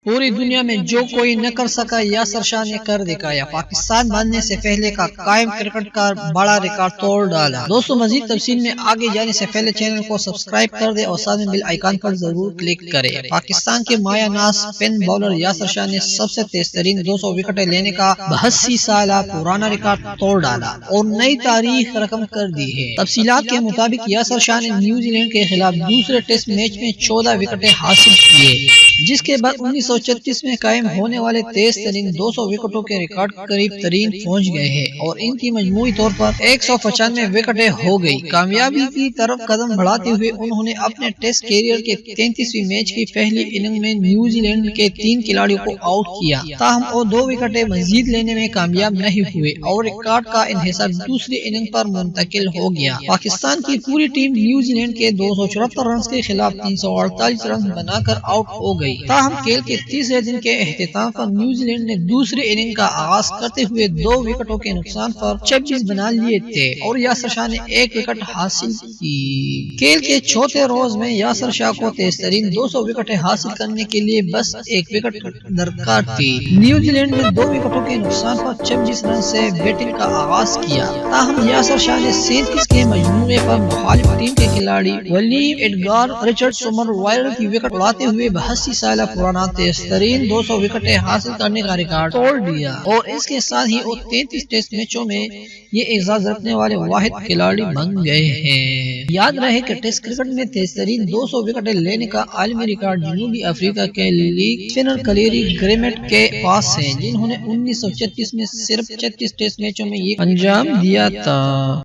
پوری دنیا میں جو کوئی نہ کر سکا یاسر شاہ نے کر دکھایا۔ پاکستان بننے سے پہلے کا قائم کرکٹ کا بڑا ریکارڈ توڑ ڈالا۔ دوستو مزید تفصیل میں آگے جانے سے پہلے چینل کو سبسکرائب کر دے اور ساتھ میں بیل آئیکن پر ضرور کلک کرے۔ پاکستان کے مایہ ناز سپن بولر یاسر شاہ نے سب سے تیز ترین 200 وکٹیں لینے کا 82 سالہ پرانا ریکارڈ توڑ ڈالا اور نئی تاریخ رقم کر دی ہے۔ تفصیلات کے مطابق یاسر شاہ نے نیوزی لینڈ کے خلاف دوسرے ٹیسٹ میچ میں 14 وکٹیں حاصل کیے، جس کے بعد 1936 میں قائم ہونے والے تیز ترین 200 وکٹوں کے ریکارڈ قریب ترین پہنچ گئے ہیں اور ان کی مجموعی طور پر 195 وکٹیں ہو گئی۔ کامیابی کی طرف قدم بڑھاتے ہوئے انہوں نے اپنے ٹیسٹ کیریئر کے 33ویں میچ کی پہلی اننگ میں نیوزی لینڈ کے 3 کھلاڑیوں کو آؤٹ کیا، تاہم وہ 2 وکٹیں مزید لینے میں کامیاب نہیں ہوئے اور ریکارڈ کا انحصار دوسری اننگ پر منتقل ہو گیا۔ پاکستان کی پوری ٹیم نیوزی لینڈ کے 274 رنز کے خلاف 348 رنز بنا کر آؤٹ ہو گئی، تاہم کھیل کے تیسرے دن کے اختتام پر نیوزی لینڈ نے دوسری اننگ کا آغاز کرتے ہوئے 2 وکٹوں کے نقصان پر 26 بنا لیے تھے اور یاسر شاہ نے 1 وکٹ حاصل کی۔ کھیل کے چوتھے روز میں یاسر شاہ کو تیز ترین 200 وکٹیں حاصل کرنے کے لیے بس 1 وکٹ درکار تھی۔ نیوزی لینڈ نے 2 وکٹوں کے نقصان پر 26 رن سے بیٹنگ کا آغاز کیا، تاہم یاسر شاہ نے 37 کے مجموعے پر مخالف ٹیم کے کھلاڑی ولیم ایڈگار رچرڈسن وائرل کی وکٹ اڑاتے ہوئے 82 سالہ پرانا تیز ترین 200 وکٹیں حاصل کرنے کا ریکارڈ توڑ دیا اور اس کے ساتھ ہی وہ 33 ٹیسٹ میچوں میں یہ اعزاز رکھنے والے واحد کھلاڑی بن گئے ہیں۔ یاد رہے کہ ٹیسٹ کرکٹ میں تیز ترین 200 وکٹیں لینے کا عالمی ریکارڈ جنوبی افریقہ کے لیگ اسپنر کلیری گریمٹ کے پاس ہے، جنہوں نے 1936 میں صرف 36 ٹیسٹ میچوں میں یہ انجام دیا تھا۔